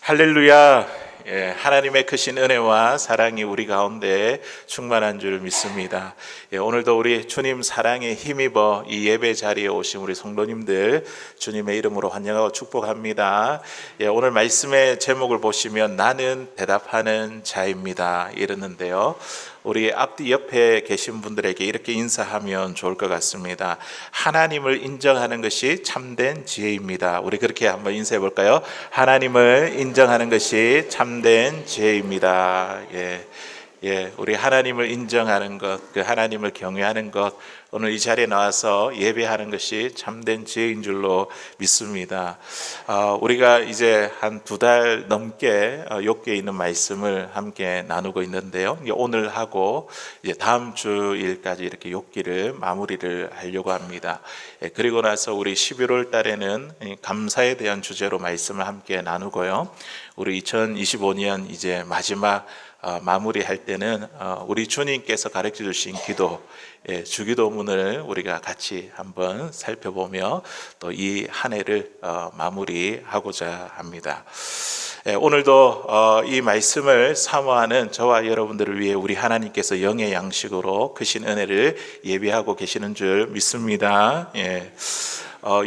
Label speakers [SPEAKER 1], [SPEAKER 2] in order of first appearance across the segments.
[SPEAKER 1] 할렐루야. 하나님의 크신 은혜와 사랑이 우리 가운데 충만한 줄 믿습니다. 오늘도 우리 주님 사랑에 힘입어 이 예배 자리에 오신 우리 성도님들 주님의 이름으로 환영하고 축복합니다. 오늘 말씀의 제목을 보시면 나는 대답하는 자입니다 이러는데요, 우리 앞뒤 옆에 계신 분들에게 이렇게 인사하면 좋을 것 같습니다. 하나님을 인정하는 것이 참된 지혜입니다. 우리 그렇게 한번 인사해 볼까요? 하나님을 인정하는 것이 참된 지혜입니다. 우리 하나님을 인정하는 것, 그 하나님을 경외하는 것, 오늘 이 자리에 나와서 예배하는 것이 참된 지혜인 줄로 믿습니다. 우리가 이제 한 2달 넘게 욥기에 있는 말씀을 함께 나누고 있는데요, 오늘 하고 이제 다음 주일까지 이렇게 욥기를 마무리를 하려고 합니다. 그리고 나서 우리 11월 달에는 감사에 대한 주제로 말씀을 함께 나누고요, 우리 2025년 이제 마지막 마무리할 때는 우리 주님께서 가르쳐 주신 기도, 주기도문을 우리가 같이 한번 살펴보며 또 이 한 해를 마무리하고자 합니다. 오늘도 이 말씀을 사모하는 저와 여러분들을 위해 우리 하나님께서 영의 양식으로 크신 은혜를 예비하고 계시는 줄 믿습니다.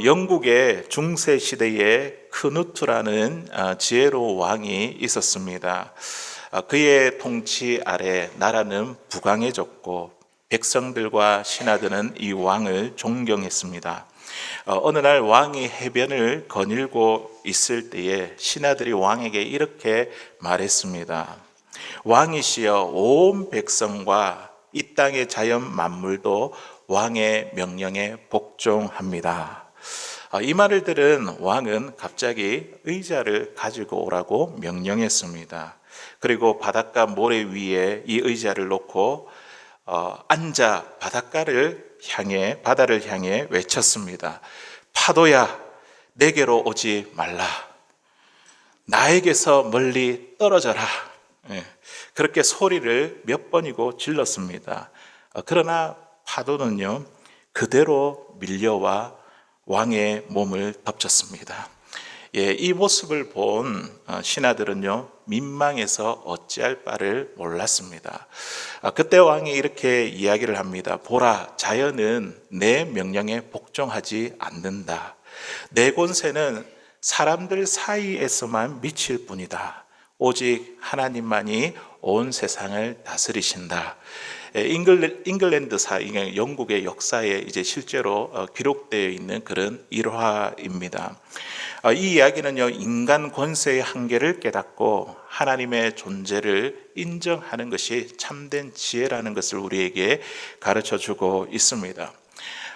[SPEAKER 1] 영국의 중세 시대에 크누트라는 지혜로운 왕이 있었습니다. 그의 통치 아래 나라는 부강해졌고 백성들과 신하들은 이 왕을 존경했습니다. 어느 날 왕이 해변을 거닐고 있을 때에 신하들이 왕에게 이렇게 말했습니다. 왕이시여, 온 백성과 이 땅의 자연 만물도 왕의 명령에 복종합니다. 이 말을 들은 왕은 갑자기 의자를 가지고 오라고 명령했습니다. 그리고 바닷가 모래 위에 이 의자를 놓고 앉아 바다를 향해 외쳤습니다. 파도야, 내게로 오지 말라. 나에게서 멀리 떨어져라. 그렇게 소리를 몇 번이고 질렀습니다. 그러나 파도는요, 그대로 밀려와 왕의 몸을 덮쳤습니다. 이 모습을 본 신하들은요, 민망해서 어찌할 바를 몰랐습니다. 그때 왕이 이렇게 이야기를 합니다. 보라, 자연은 내 명령에 복종하지 않는다. 내 권세는 사람들 사이에서만 미칠 뿐이다. 오직 하나님만이 온 세상을 다스리신다. 잉글랜드사, 영국의 역사에 이제 실제로 기록되어 있는 그런 일화입니다. 이 이야기는요, 인간 권세의 한계를 깨닫고 하나님의 존재를 인정하는 것이 참된 지혜라는 것을 우리에게 가르쳐 주고 있습니다.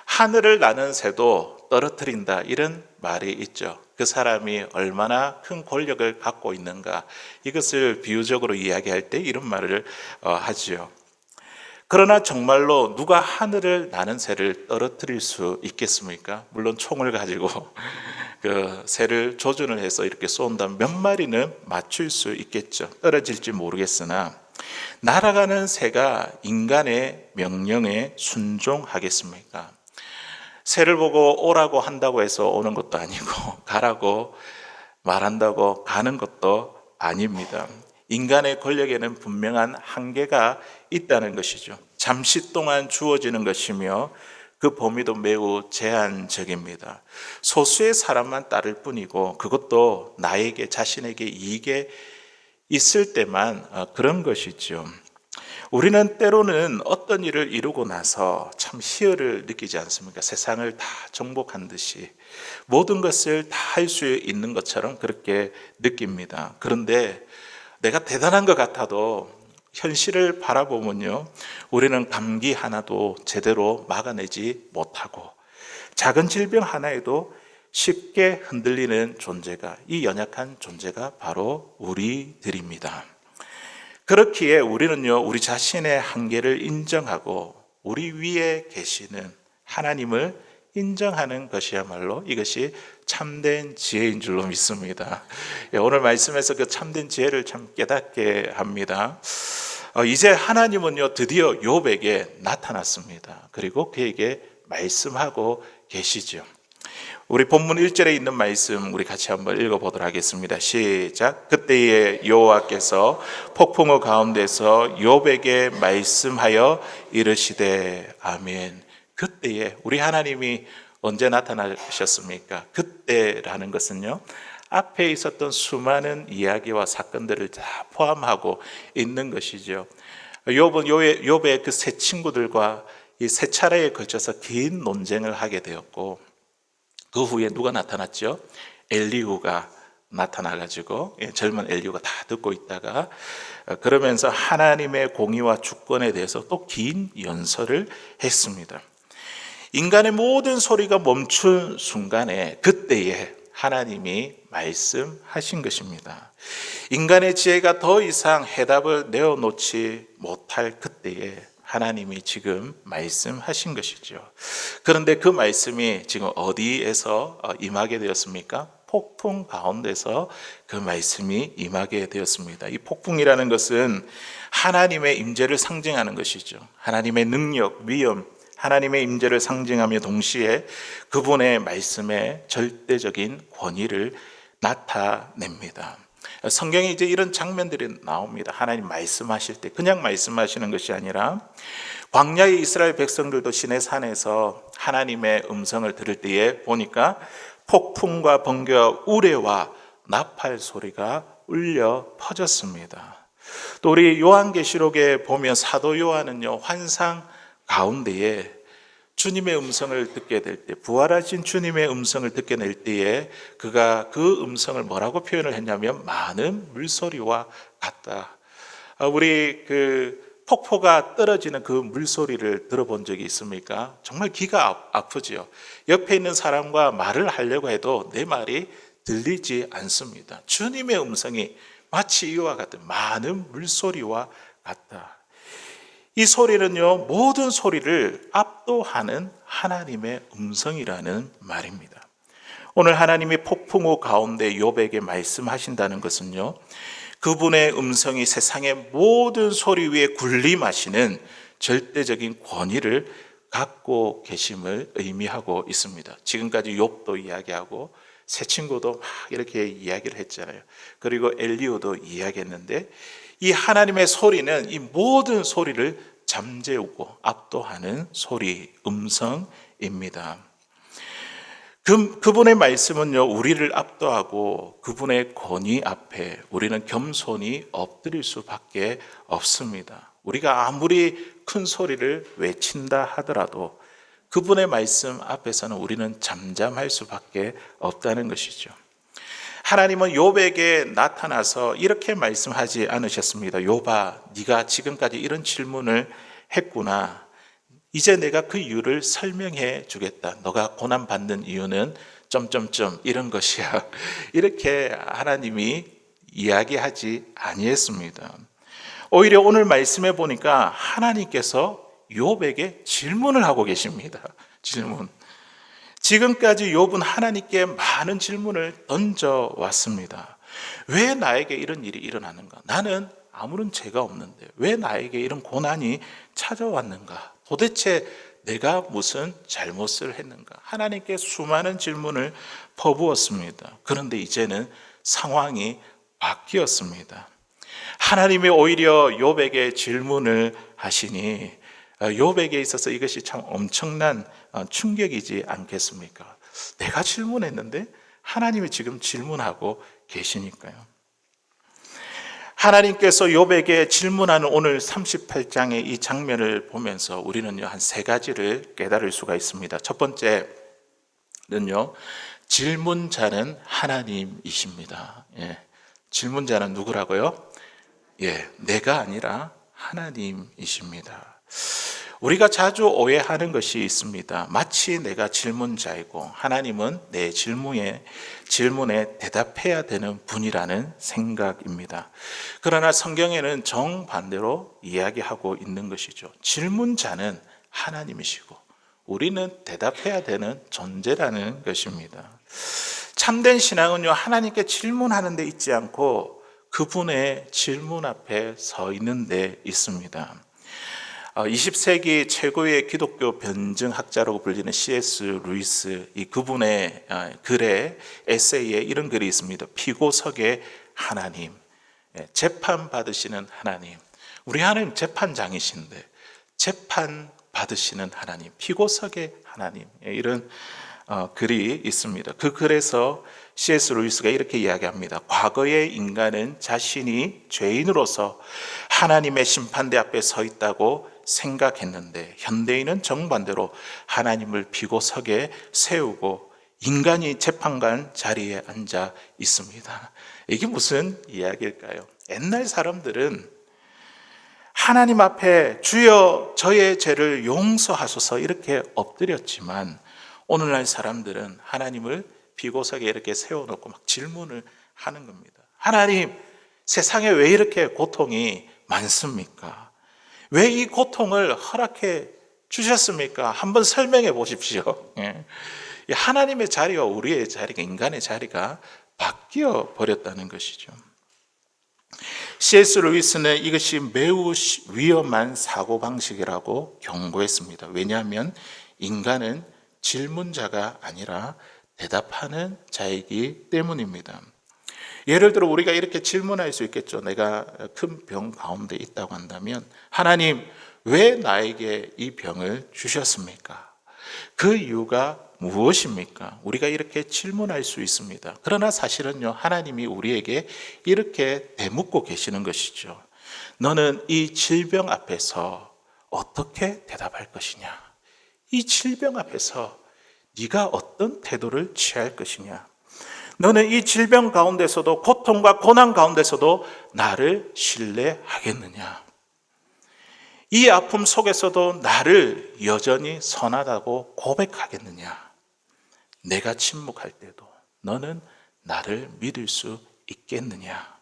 [SPEAKER 1] 하늘을 나는 새도 떨어뜨린다, 이런 말이 있죠. 그 사람이 얼마나 큰 권력을 갖고 있는가, 이것을 비유적으로 이야기할 때 이런 말을 하지요. 그러나 정말로 누가 하늘을 나는 새를 떨어뜨릴 수 있겠습니까? 물론 총을 가지고 그 새를 조준을 해서 이렇게 쏜다면 몇 마리는 맞출 수 있겠죠. 떨어질지 모르겠으나 날아가는 새가 인간의 명령에 순종하겠습니까? 새를 보고 오라고 한다고 해서 오는 것도 아니고 가라고 말한다고 가는 것도 아닙니다. 인간의 권력에는 분명한 한계가 있다는 것이죠. 잠시 동안 주어지는 것이며 그 범위도 매우 제한적입니다. 소수의 사람만 따를 뿐이고 그것도 나에게, 자신에게 이익이 있을 때만 그런 것이죠. 우리는 때로는 어떤 일을 이루고 나서 참 희열을 느끼지 않습니까? 세상을 다 정복한 듯이 모든 것을 다 할 수 있는 것처럼 그렇게 느낍니다. 그런데 내가 대단한 것 같아도 현실을 바라보면요, 우리는 감기 하나도 제대로 막아내지 못하고 작은 질병 하나에도 쉽게 흔들리는 존재가, 이 연약한 존재가 바로 우리들입니다. 그렇기에 우리는요, 우리 자신의 한계를 인정하고 우리 위에 계시는 하나님을 인정하는 것이야말로 이것이 참된 지혜인 줄로 믿습니다. 오늘 말씀에서 그 참된 지혜를 참 깨닫게 합니다. 이제 하나님은요, 드디어 욥에게 나타났습니다. 그리고 그에게 말씀하고 계시죠. 우리 본문 1절에 있는 말씀 우리 같이 한번 읽어보도록 하겠습니다. 시작. 그때에 여호와께서 폭풍우 가운데서 욥에게 말씀하여 이르시되. 아멘. 그때에 우리 하나님이 언제 나타나셨습니까? 그때라는 것은요, 앞에 있었던 수많은 이야기와 사건들을 다 포함하고 있는 것이죠. 욥의 그 세 친구들과 이 세 차례에 걸쳐서 긴 논쟁을 하게 되었고, 그 후에 누가 나타났죠? 엘리후가 나타나가지고, 젊은 엘리후가 다 듣고 있다가 그러면서 하나님의 공의와 주권에 대해서 또 긴 연설을 했습니다. 인간의 모든 소리가 멈춘 순간에, 그때에 하나님이 말씀하신 것입니다. 인간의 지혜가 더 이상 해답을 내어놓지 못할 그때에 하나님이 지금 말씀하신 것이죠. 그런데 그 말씀이 지금 어디에서 임하게 되었습니까? 폭풍 가운데서 그 말씀이 임하게 되었습니다. 이 폭풍이라는 것은 하나님의 임재를 상징하는 것이죠. 하나님의 능력, 위엄, 하나님의 임재를 상징하며 동시에 그분의 말씀의 절대적인 권위를 나타냅니다. 성경에 이제 이런 장면들이 나옵니다. 하나님 말씀하실 때 그냥 말씀하시는 것이 아니라, 광야의 이스라엘 백성들도 시내 산에서 하나님의 음성을 들을 때에 보니까 폭풍과 번개와 우레와 나팔 소리가 울려 퍼졌습니다. 또 우리 요한계시록에 보면 사도 요한은요, 환상 가운데에 주님의 음성을 듣게 될 때, 부활하신 주님의 음성을 듣게 될 때에 그가 그 음성을 뭐라고 표현을 했냐면 많은 물소리와 같다. 우리 그 폭포가 떨어지는 그 물소리를 들어본 적이 있습니까? 정말 귀가 아프지요. 옆에 있는 사람과 말을 하려고 해도 내 말이 들리지 않습니다. 주님의 음성이 마치 이와 같은 많은 물소리와 같다. 이 소리는요, 모든 소리를 압도하는 하나님의 음성이라는 말입니다. 오늘 하나님이 폭풍우 가운데 욥에게 말씀하신다는 것은요, 그분의 음성이 세상의 모든 소리 위에 군림하시는 절대적인 권위를 갖고 계심을 의미하고 있습니다. 지금까지 욥도 이야기하고 세 친구도 막 이렇게 이야기를 했잖아요. 그리고 엘리후도 이야기했는데, 이 하나님의 소리는 이 모든 소리를 잠재우고 압도하는 소리, 음성입니다. 그분의 말씀은요, 우리를 압도하고 그분의 권위 앞에 우리는 겸손히 엎드릴 수밖에 없습니다. 우리가 아무리 큰 소리를 외친다 하더라도 그분의 말씀 앞에서는 우리는 잠잠할 수밖에 없다는 것이죠. 하나님은 욥에게 나타나서 이렇게 말씀하지 않으셨습니다. 욥아, 네가 지금까지 이런 질문을 했구나. 이제 내가 그 이유를 설명해 주겠다. 너가 고난받는 이유는 점점점 이런 것이야. 이렇게 하나님이 이야기하지 아니했습니다. 오히려 오늘 말씀해 보니까 하나님께서 욥에게 질문을 하고 계십니다. 질문. 지금까지 욥은 하나님께 많은 질문을 던져왔습니다. 왜 나에게 이런 일이 일어나는가? 나는 아무런 죄가 없는데 왜 나에게 이런 고난이 찾아왔는가? 도대체 내가 무슨 잘못을 했는가? 하나님께 수많은 질문을 퍼부었습니다. 그런데 이제는 상황이 바뀌었습니다. 하나님이 오히려 욥에게 질문을 하시니 욥에게 있어서 이것이 참 엄청난 충격이지 않겠습니까? 내가 질문했는데 하나님이 지금 질문하고 계시니까요. 하나님께서 욥에게 질문하는 오늘 38장의 이 장면을 보면서 우리는요, 한 세 가지를 깨달을 수가 있습니다. 첫 번째는요, 질문자는 하나님이십니다. 질문자는 누구라고요? 내가 아니라 하나님이십니다. 우리가 자주 오해하는 것이 있습니다. 마치 내가 질문자이고 하나님은 내 질문에 대답해야 되는 분이라는 생각입니다. 그러나 성경에는 정반대로 이야기하고 있는 것이죠. 질문자는 하나님이시고 우리는 대답해야 되는 존재라는 것입니다. 참된 신앙은요, 하나님께 질문하는 데 있지 않고 그분의 질문 앞에 서 있는 데 있습니다. 20세기 최고의 기독교 변증학자라고 불리는 C.S. 루이스, 이 그분의 글에 에세이에 이런 글이 있습니다. 피고석의 하나님, 재판 받으시는 하나님. 우리 하나님 재판장이신데 재판 받으시는 하나님, 피고석의 하나님, 이런 글이 있습니다. 그 글에서 C.S. 루이스가 이렇게 이야기합니다. 과거의 인간은 자신이 죄인으로서 하나님의 심판대 앞에 서 있다고 생각했는데 현대인은 정반대로 하나님을 피고석에 세우고 인간이 재판관 자리에 앉아 있습니다. 이게 무슨 이야기일까요? 옛날 사람들은 하나님 앞에 주여 저의 죄를 용서하소서 이렇게 엎드렸지만 오늘날 사람들은 하나님을 피고석에 이렇게 세워놓고 막 질문을 하는 겁니다. 하나님, 세상에 왜 이렇게 고통이 많습니까? 왜 이 고통을 허락해 주셨습니까? 한번 설명해 보십시오. 하나님의 자리와 우리의 자리가, 인간의 자리가 바뀌어 버렸다는 것이죠. C.S. 루이스는 이것이 매우 위험한 사고방식이라고 경고했습니다. 왜냐하면 인간은 질문자가 아니라 대답하는 자이기 때문입니다. 예를 들어 우리가 이렇게 질문할 수 있겠죠. 내가 큰 병 가운데 있다고 한다면 하나님, 왜 나에게 이 병을 주셨습니까? 그 이유가 무엇입니까? 우리가 이렇게 질문할 수 있습니다. 그러나 사실은요, 하나님이 우리에게 이렇게 대묻고 계시는 것이죠. 너는 이 질병 앞에서 어떻게 대답할 것이냐? 이 질병 앞에서 네가 어떤 태도를 취할 것이냐? 너는 이 질병 가운데서도, 고통과 고난 가운데서도 나를 신뢰하겠느냐? 이 아픔 속에서도 나를 여전히 선하다고 고백하겠느냐? 내가 침묵할 때도 너는 나를 믿을 수 있겠느냐?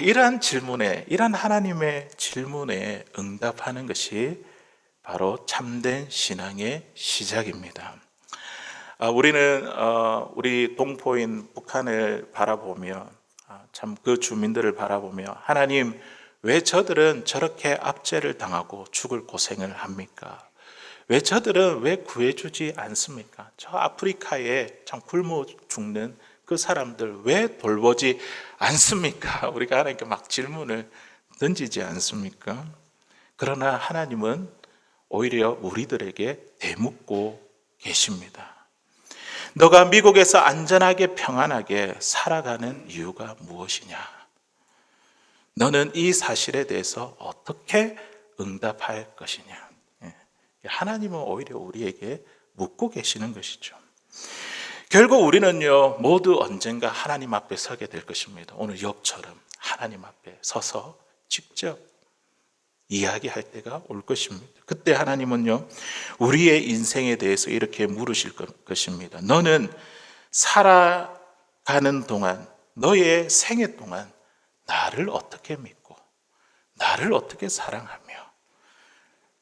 [SPEAKER 1] 이러한 질문에, 이러한 하나님의 질문에 응답하는 것이 바로 참된 신앙의 시작입니다. 우리는 우리 동포인 북한을 바라보며 참 그 주민들을 바라보며 하나님, 왜 저들은 저렇게 압제를 당하고 죽을 고생을 합니까? 왜 저들은 왜 구해주지 않습니까? 저 아프리카에 참 굶어 죽는 그 사람들 왜 돌보지 않습니까? 우리가 하나님께 막 질문을 던지지 않습니까? 그러나 하나님은 오히려 우리들에게 대묻고 계십니다. 너가 미국에서 안전하게 평안하게 살아가는 이유가 무엇이냐? 너는 이 사실에 대해서 어떻게 응답할 것이냐? 하나님은 오히려 우리에게 묻고 계시는 것이죠. 결국 우리는요, 모두 언젠가 하나님 앞에 서게 될 것입니다. 오늘 욥처럼 하나님 앞에 서서 직접 이야기할 때가 올 것입니다. 그때 하나님은요, 우리의 인생에 대해서 이렇게 물으실 것입니다. 너는 살아가는 동안, 너의 생애 동안 나를 어떻게 믿고, 나를 어떻게 사랑하며,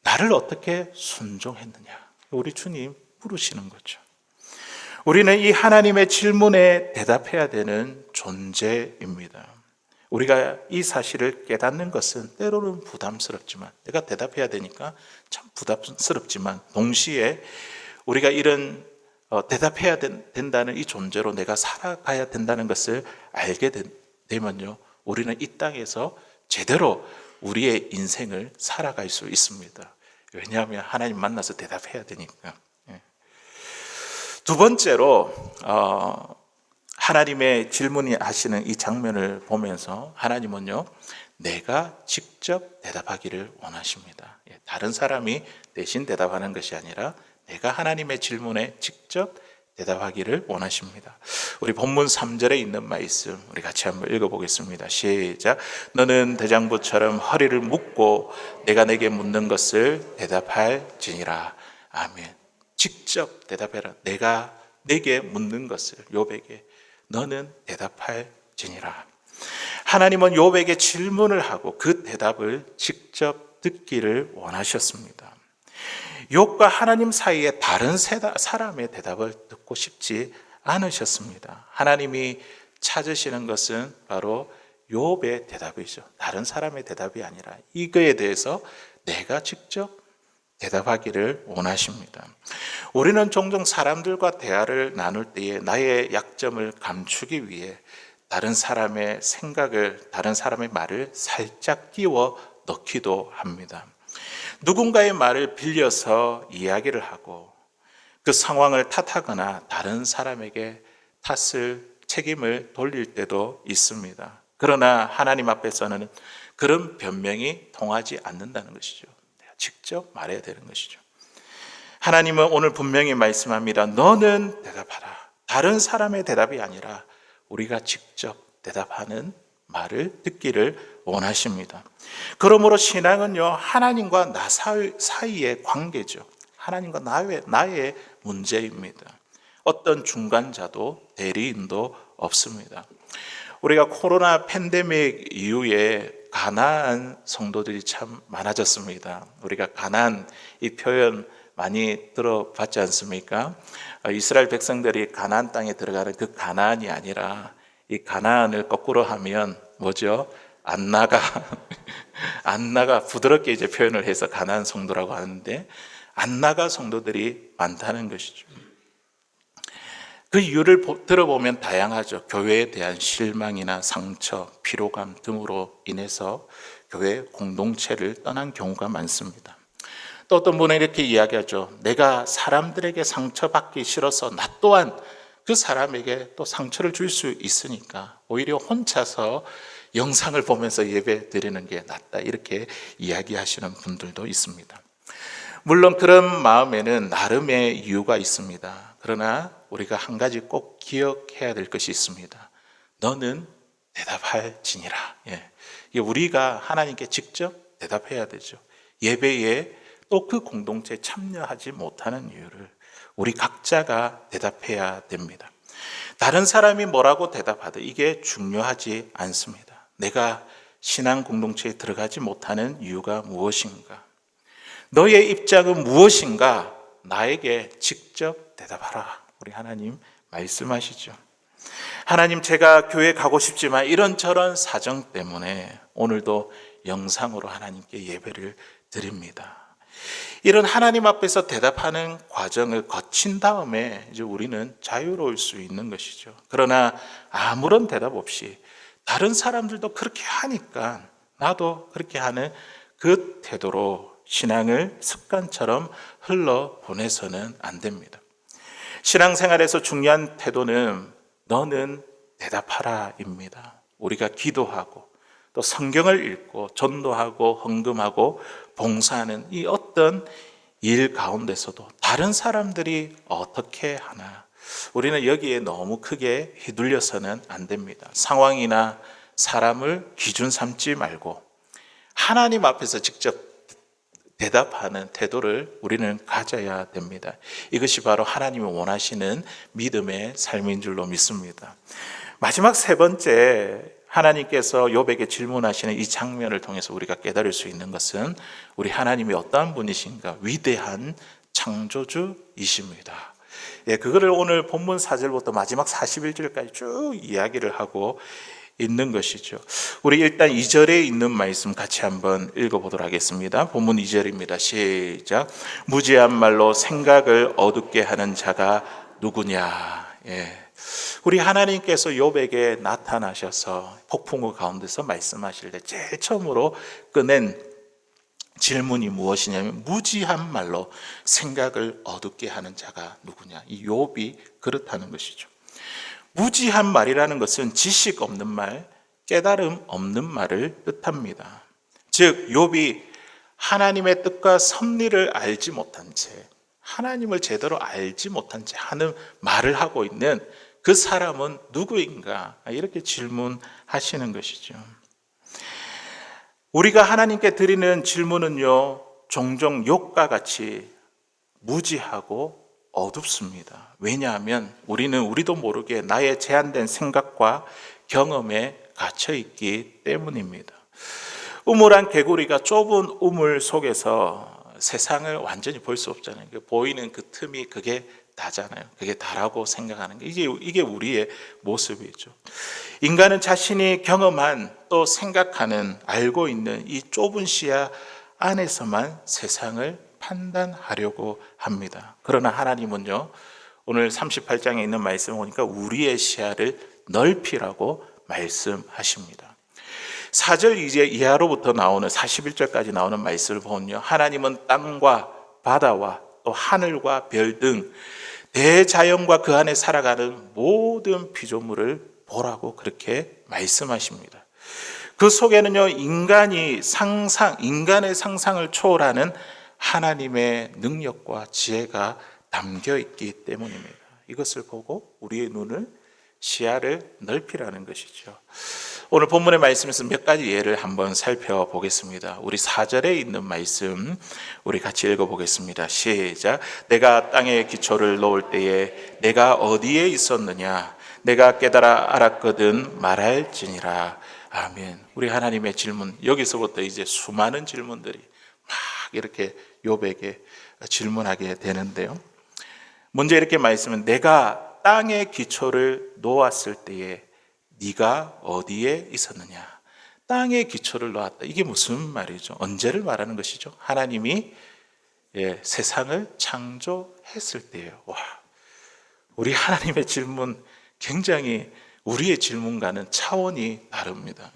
[SPEAKER 1] 나를 어떻게 순종했느냐? 우리 주님 물으시는 거죠. 우리는 이 하나님의 질문에 대답해야 되는 존재입니다. 우리가 이 사실을 깨닫는 것은 때로는 부담스럽지만, 내가 대답해야 되니까 참 부담스럽지만, 동시에 우리가 이런 대답해야 된다는 이 존재로 내가 살아가야 된다는 것을 알게 되면요, 우리는 이 땅에서 제대로 우리의 인생을 살아갈 수 있습니다. 왜냐하면 하나님 만나서 대답해야 되니까. 두 번째로 하나님의 질문이 하시는 이 장면을 보면서 하나님은요, 내가 직접 대답하기를 원하십니다. 다른 사람이 대신 대답하는 것이 아니라 내가 하나님의 질문에 직접 대답하기를 원하십니다. 우리 본문 3절에 있는 말씀 우리 같이 한번 읽어보겠습니다. 시작. 너는 대장부처럼 허리를 묶고 내가 내게 묻는 것을 대답할지니라. 아멘. 직접 대답해라. 내가 내게 묻는 것을, 욥에게 너는 대답할지니라. 하나님은 욥에게 질문을 하고 그 대답을 직접 듣기를 원하셨습니다. 욥과 하나님 사이에 다른 사람의 대답을 듣고 싶지 않으셨습니다. 하나님이 찾으시는 것은 바로 욥의 대답이죠. 다른 사람의 대답이 아니라 이거에 대해서 내가 직접 대답하기를 원하십니다. 우리는 종종 사람들과 대화를 나눌 때에 나의 약점을 감추기 위해 다른 사람의 생각을, 다른 사람의 말을 살짝 끼워 넣기도 합니다. 누군가의 말을 빌려서 이야기를 하고 그 상황을 탓하거나 다른 사람에게 책임을 돌릴 때도 있습니다. 그러나 하나님 앞에서는 그런 변명이 통하지 않는다는 것이죠. 내가 직접 말해야 되는 것이죠. 하나님은 오늘 분명히 말씀합니다. 너는 대답하라. 다른 사람의 대답이 아니라 우리가 직접 대답하는 말을 듣기를 원하십니다. 그러므로 신앙은요, 하나님과 나 사이의 관계죠. 하나님과 나의 문제입니다. 어떤 중간자도 대리인도 없습니다. 우리가 코로나 팬데믹 이후에 가난한 성도들이 참 많아졌습니다. 우리가 가난 이 표현 많이 들어봤지 않습니까? 이스라엘 백성들이 가나안 땅에 들어가는 그 가나안이 아니라 이 가나안을 거꾸로 하면 뭐죠? 안 나가 부드럽게 이제 표현을 해서 가나안 성도라고 하는데 안 나가 성도들이 많다는 것이죠. 그 이유를 들어보면 다양하죠. 교회에 대한 실망이나 상처, 피로감 등으로 인해서 교회 공동체를 떠난 경우가 많습니다. 또 어떤 분은 이렇게 이야기하죠. 내가 사람들에게 상처받기 싫어서 나 또한 그 사람에게 또 상처를 줄 수 있으니까 오히려 혼자서 영상을 보면서 예배 드리는 게 낫다, 이렇게 이야기하시는 분들도 있습니다. 물론 그런 마음에는 나름의 이유가 있습니다. 그러나 우리가 한 가지 꼭 기억해야 될 것이 있습니다. 너는 대답할지니라. 이게 우리가 하나님께 직접 대답해야 되죠. 예배에 또 그 공동체에 참여하지 못하는 이유를 우리 각자가 대답해야 됩니다. 다른 사람이 뭐라고 대답하든 이게 중요하지 않습니다. 내가 신앙 공동체에 들어가지 못하는 이유가 무엇인가? 너의 입장은 무엇인가? 나에게 직접 대답하라. 우리 하나님 말씀하시죠. 하나님, 제가 교회 가고 싶지만 이런저런 사정 때문에 오늘도 영상으로 하나님께 예배를 드립니다. 이런 하나님 앞에서 대답하는 과정을 거친 다음에 이제 우리는 자유로울 수 있는 것이죠. 그러나 아무런 대답 없이 다른 사람들도 그렇게 하니까 나도 그렇게 하는 그 태도로 신앙을 습관처럼 흘러보내서는 안 됩니다. 신앙생활에서 중요한 태도는 너는 대답하라입니다. 우리가 기도하고 또 성경을 읽고 전도하고 헌금하고 봉사하는 이 어떤 일 가운데서도 다른 사람들이 어떻게 하나, 우리는 여기에 너무 크게 휘둘려서는 안 됩니다. 상황이나 사람을 기준 삼지 말고 하나님 앞에서 직접 대답하는 태도를 우리는 가져야 됩니다. 이것이 바로 하나님이 원하시는 믿음의 삶인 줄로 믿습니다. 마지막 세 번째, 하나님께서 욥에게 질문하시는 이 장면을 통해서 우리가 깨달을 수 있는 것은 우리 하나님이 어떠한 분이신가? 위대한 창조주이십니다. 그거를 오늘 본문 4절부터 마지막 41절까지 쭉 이야기를 하고 있는 것이죠. 우리 일단 2절에 있는 말씀 같이 한번 읽어보도록 하겠습니다. 본문 2절입니다. 시작. 무지한 말로 생각을 어둡게 하는 자가 누구냐. 우리 하나님께서 욥에게 나타나셔서 폭풍우 가운데서 말씀하실 때 제일 처음으로 꺼낸 질문이 무엇이냐면 무지한 말로 생각을 어둡게 하는 자가 누구냐. 이 욥이 그렇다는 것이죠. 무지한 말이라는 것은 지식 없는 말, 깨달음 없는 말을 뜻합니다. 즉 욥이 하나님의 뜻과 섭리를 알지 못한 채, 하나님을 제대로 알지 못한 채 하는 말을 하고 있는 그 사람은 누구인가? 이렇게 질문하시는 것이죠. 우리가 하나님께 드리는 질문은요, 종종 욥과 같이 무지하고 어둡습니다. 왜냐하면 우리는 우리도 모르게 나의 제한된 생각과 경험에 갇혀 있기 때문입니다. 우물한 개구리가 좁은 우물 속에서 세상을 완전히 볼 수 없잖아요. 보이는 그 틈이 그게 다잖아요. 그게 다라고 생각하는 게 이게 우리의 모습이죠. 인간은 자신이 경험한 또 생각하는 알고 있는 이 좁은 시야 안에서만 세상을 판단하려고 합니다. 그러나 하나님은요, 오늘 38장에 있는 말씀을 보니까 우리의 시야를 넓히라고 말씀하십니다. 4절 이제 이하로부터 나오는 41절까지 나오는 말씀을 보면요, 하나님은 땅과 바다와 또 하늘과 별 등 대자연과 그 안에 살아가는 모든 피조물을 보라고 그렇게 말씀하십니다. 그 속에는요, 인간의 상상을 초월하는 하나님의 능력과 지혜가 담겨 있기 때문입니다. 이것을 보고 우리의 눈을, 시야를 넓히라는 것이죠. 오늘 본문의 말씀에서 몇 가지 예를 한번 살펴보겠습니다. 우리 4절에 있는 말씀 우리 같이 읽어보겠습니다. 시작. 내가 땅에 기초를 놓을 때에 내가 어디에 있었느냐? 내가 깨달아 알았거든 말할지니라. 아멘. 우리 하나님의 질문, 여기서부터 이제 수많은 질문들이 막 이렇게 욥에게 질문하게 되는데요. 먼저 이렇게 말씀은 내가 땅에 기초를 놓았을 때에 네가 어디에 있었느냐? 땅에 기초를 놓았다. 이게 무슨 말이죠? 언제를 말하는 것이죠? 하나님이 세상을 창조했을 때예요. 와, 우리 하나님의 질문 굉장히 우리의 질문과는 차원이 다릅니다.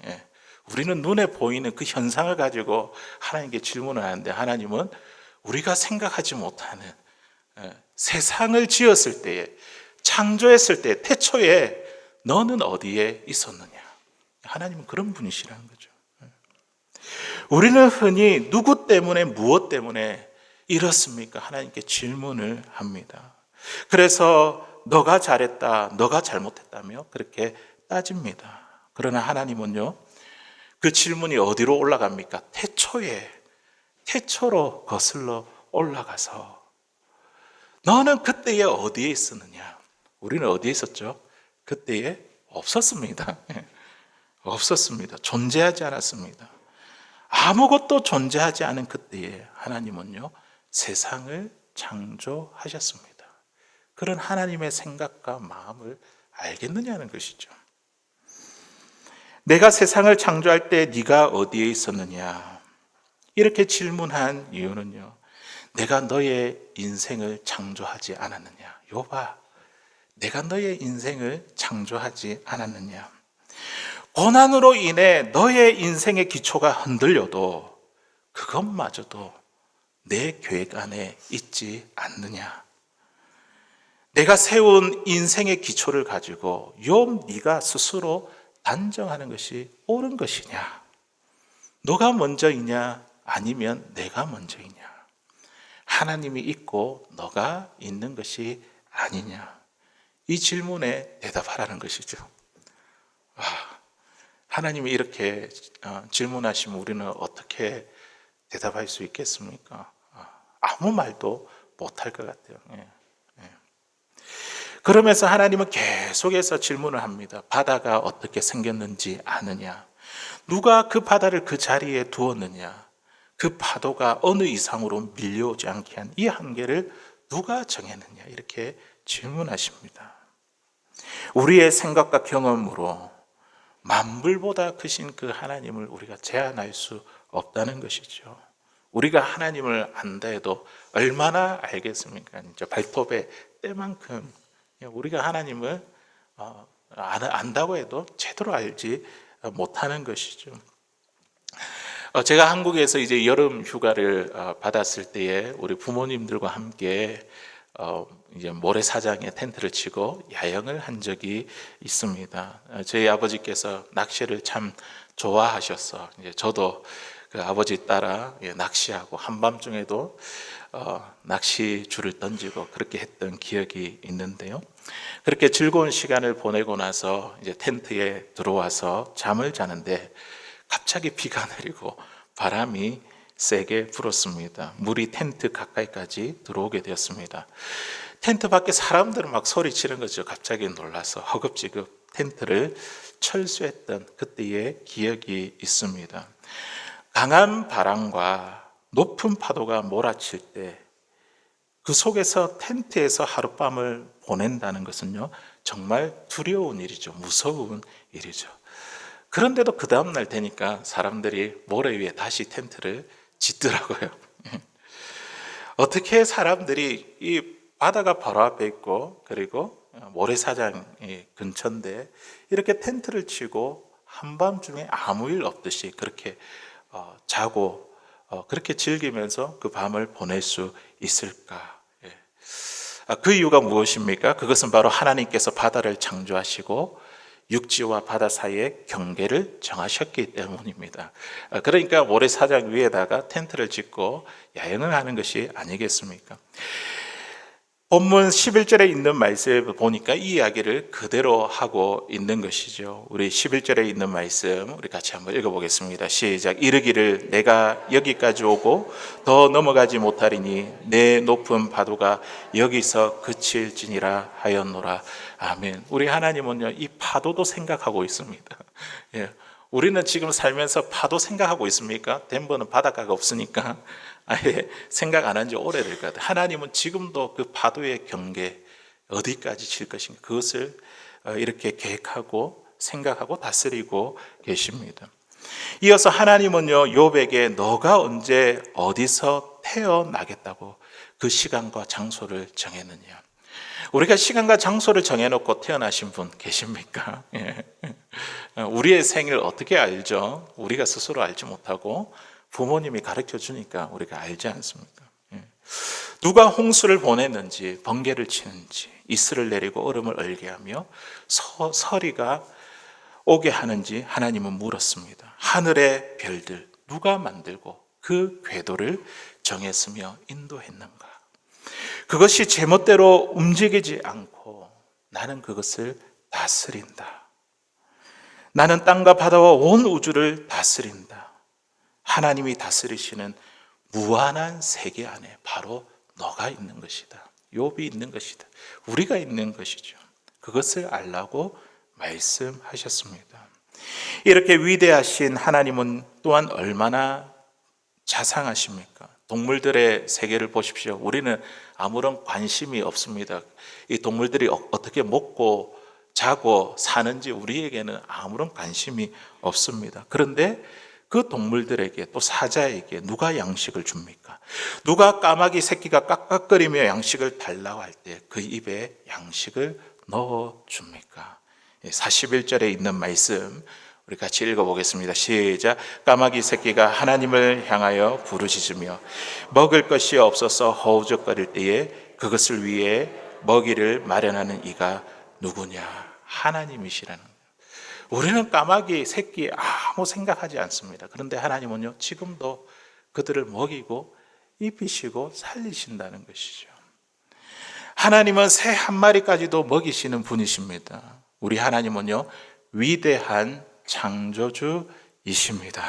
[SPEAKER 1] 우리는 눈에 보이는 그 현상을 가지고 하나님께 질문을 하는데 하나님은 우리가 생각하지 못하는 세상을 지었을 때에, 창조했을 때, 태초에 너는 어디에 있었느냐? 하나님은 그런 분이시라는 거죠. 우리는 흔히 누구 때문에, 무엇 때문에 이렇습니까? 하나님께 질문을 합니다. 그래서 너가 잘했다, 너가 잘못했다며 그렇게 따집니다. 그러나 하나님은요, 그 질문이 어디로 올라갑니까? 태초로 거슬러 올라가서 너는 그때에 어디에 있었느냐? 우리는 어디에 있었죠? 그때에 없었습니다. 없었습니다. 존재하지 않았습니다. 아무것도 존재하지 않은 그때에 하나님은요, 세상을 창조하셨습니다. 그런 하나님의 생각과 마음을 알겠느냐는 것이죠. 내가 세상을 창조할 때 네가 어디에 있었느냐? 이렇게 질문한 이유는요, 내가 너의 인생을 창조하지 않았느냐? 욥아, 내가 너의 인생을 창조하지 않았느냐? 고난으로 인해 너의 인생의 기초가 흔들려도 그것마저도 내 계획 안에 있지 않느냐? 내가 세운 인생의 기초를 가지고 욥 네가 스스로 단정하는 것이 옳은 것이냐? 너가 먼저이냐? 아니면 내가 먼저이냐? 하나님이 있고 너가 있는 것이 아니냐? 이 질문에 대답하라는 것이죠. 하나님이 이렇게 질문하시면 우리는 어떻게 대답할 수 있겠습니까? 아무 말도 못할 것 같아요. 그러면서 하나님은 계속해서 질문을 합니다. 바다가 어떻게 생겼는지 아느냐? 누가 그 바다를 그 자리에 두었느냐? 그 파도가 어느 이상으로 밀려오지 않게 한 이 한계를 누가 정했느냐? 이렇게 질문하십니다. 우리의 생각과 경험으로 만물보다 크신 그 하나님을 우리가 제한할 수 없다는 것이죠. 우리가 하나님을 안다 해도 얼마나 알겠습니까? 이제 발톱의 때만큼 우리가 하나님을 안다고 해도 제대로 알지 못하는 것이죠. 제가 한국에서 이제 여름 휴가를 받았을 때에 우리 부모님들과 함께 이제 모래사장에 텐트를 치고 야영을 한 적이 있습니다. 저희 아버지께서 낚시를 참 좋아하셔서 이제 저도 그 아버지 따라 낚시하고 한밤중에도 낚시줄을 던지고 그렇게 했던 기억이 있는데요. 그렇게 즐거운 시간을 보내고 나서 이제 텐트에 들어와서 잠을 자는데 갑자기 비가 내리고 바람이 세게 불었습니다. 물이 텐트 가까이까지 들어오게 되었습니다. 텐트 밖에 사람들은 막 소리치는 거죠. 갑자기 놀라서 허겁지겁 텐트를 철수했던 그때의 기억이 있습니다. 강한 바람과 높은 파도가 몰아칠 때 그 속에서 텐트에서 하룻밤을 보낸다는 것은요, 정말 두려운 일이죠. 무서운 일이죠. 그런데도 그 다음날 되니까 사람들이 모래 위에 다시 텐트를 짓더라고요. 어떻게 사람들이 이 바다가 바로 앞에 있고 그리고 모래사장이 근처인데 이렇게 텐트를 치고 한밤중에 아무 일 없듯이 그렇게 자고 그렇게 즐기면서 그 밤을 보낼 수 있을까? 그 이유가 무엇입니까? 그것은 바로 하나님께서 바다를 창조하시고 육지와 바다 사이의 경계를 정하셨기 때문입니다. 그러니까 모래사장 위에다가 텐트를 짓고 야영을 하는 것이 아니겠습니까? 본문 11절에 있는 말씀을 보니까 이 이야기를 그대로 하고 있는 것이죠. 우리 11절에 있는 말씀 우리 같이 한번 읽어보겠습니다. 시작. 이르기를 내가 여기까지 오고 더 넘어가지 못하리니 내 높은 파도가 여기서 그칠지니라 하였노라. 아멘. 우리 하나님은요, 이 파도도 생각하고 있습니다. 예. 우리는 지금 살면서 파도 생각하고 있습니까? 덴버는 바닷가가 없으니까 아예 생각 안 한 지 오래될 것 같아요. 하나님은 지금도 그 파도의 경계 어디까지 칠 것인가 그것을 이렇게 계획하고 생각하고 다스리고 계십니다. 이어서 하나님은요, 욥에게 너가 언제 어디서 태어나겠다고 그 시간과 장소를 정했느냐. 우리가 시간과 장소를 정해놓고 태어나신 분 계십니까? 예. 우리의 생일 어떻게 알죠? 우리가 스스로 알지 못하고 부모님이 가르쳐 주니까 우리가 알지 않습니까? 예. 누가 홍수를 보냈는지, 번개를 치는지, 이슬을 내리고 얼음을 얼게 하며 서리가 오게 하는지 하나님은 물었습니다. 하늘의 별들 누가 만들고 그 궤도를 정했으며 인도했는가? 그것이 제멋대로 움직이지 않고 나는 그것을 다스린다. 나는 땅과 바다와 온 우주를 다스린다. 하나님이 다스리시는 무한한 세계 안에 바로 너가 있는 것이다. 욥이 있는 것이다. 우리가 있는 것이죠. 그것을 알라고 말씀하셨습니다. 이렇게 위대하신 하나님은 또한 얼마나 자상하십니까? 동물들의 세계를 보십시오. 우리는 아무런 관심이 없습니다. 이 동물들이 어떻게 먹고 자고 사는지 우리에게는 아무런 관심이 없습니다. 그런데 그 동물들에게 또 사자에게 누가 양식을 줍니까? 누가 까마귀 새끼가 깍깍거리며 양식을 달라고 할 때 그 입에 양식을 넣어 줍니까? 41절에 있는 말씀 우리 같이 읽어보겠습니다. 시작. 까마귀 새끼가 하나님을 향하여 부르짖으며 먹을 것이 없어서 허우적거릴 때에 그것을 위해 먹이를 마련하는 이가 누구냐? 하나님이시라는 거예요. 우리는 까마귀 새끼 아무 생각하지 않습니다. 그런데 하나님은요, 지금도 그들을 먹이고 입히시고 살리신다는 것이죠. 하나님은 새 한 마리까지도 먹이시는 분이십니다. 우리 하나님은요, 위대한 창조주이십니다.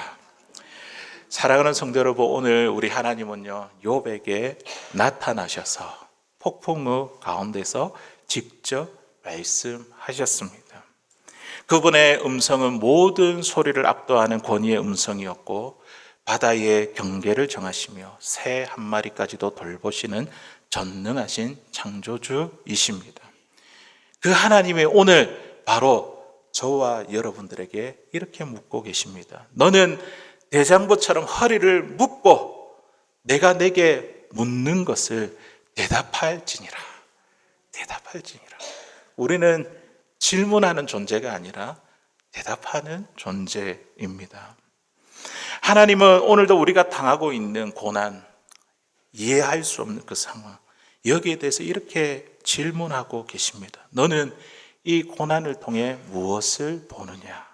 [SPEAKER 1] 사랑하는 성도 여러분, 오늘 우리 하나님은요, 욥에게 나타나셔서 폭풍우 가운데서 직접 말씀하셨습니다. 그분의 음성은 모든 소리를 압도하는 권위의 음성이었고 바다의 경계를 정하시며 새 한 마리까지도 돌보시는 전능하신 창조주이십니다. 그 하나님이 오늘 바로 저와 여러분들에게 이렇게 묻고 계십니다. 너는 대장부처럼 허리를 묶고 내가 내게 묻는 것을 대답할지니라. 대답할지니라. 우리는 질문하는 존재가 아니라 대답하는 존재입니다. 하나님은 오늘도 우리가 당하고 있는 고난, 이해할 수 없는 그 상황, 여기에 대해서 이렇게 질문하고 계십니다. 너는 이 고난을 통해 무엇을 보느냐?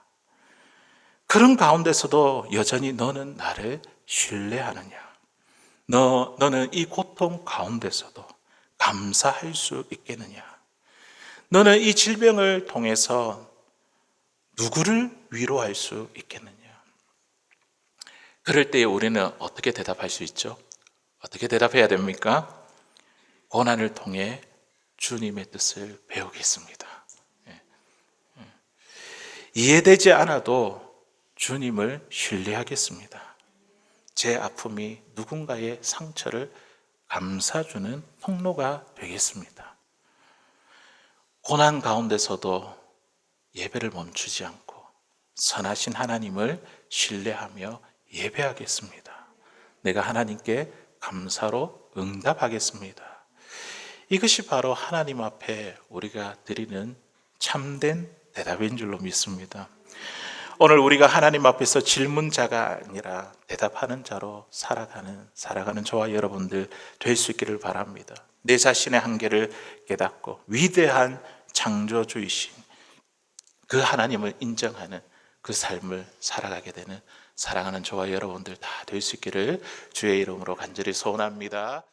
[SPEAKER 1] 그런 가운데서도 여전히 너는 나를 신뢰하느냐? 너는 이 고통 가운데서도 감사할 수 있겠느냐? 너는 이 질병을 통해서 누구를 위로할 수 있겠느냐? 그럴 때 우리는 어떻게 대답할 수 있죠? 어떻게 대답해야 됩니까? 고난을 통해 주님의 뜻을 배우겠습니다. 이해되지 않아도 주님을 신뢰하겠습니다. 제 아픔이 누군가의 상처를 감사주는 통로가 되겠습니다. 고난 가운데서도 예배를 멈추지 않고 선하신 하나님을 신뢰하며 예배하겠습니다. 내가 하나님께 감사로 응답하겠습니다. 이것이 바로 하나님 앞에 우리가 드리는 참된 대답인 줄로 믿습니다. 오늘 우리가 하나님 앞에서 질문자가 아니라 대답하는 자로 살아가는 저와 여러분들 될 수 있기를 바랍니다. 내 자신의 한계를 깨닫고 위대한 창조주이신 그 하나님을 인정하는 그 삶을 살아가게 되는 사랑하는 저와 여러분들 다 될 수 있기를 주의 이름으로 간절히 소원합니다.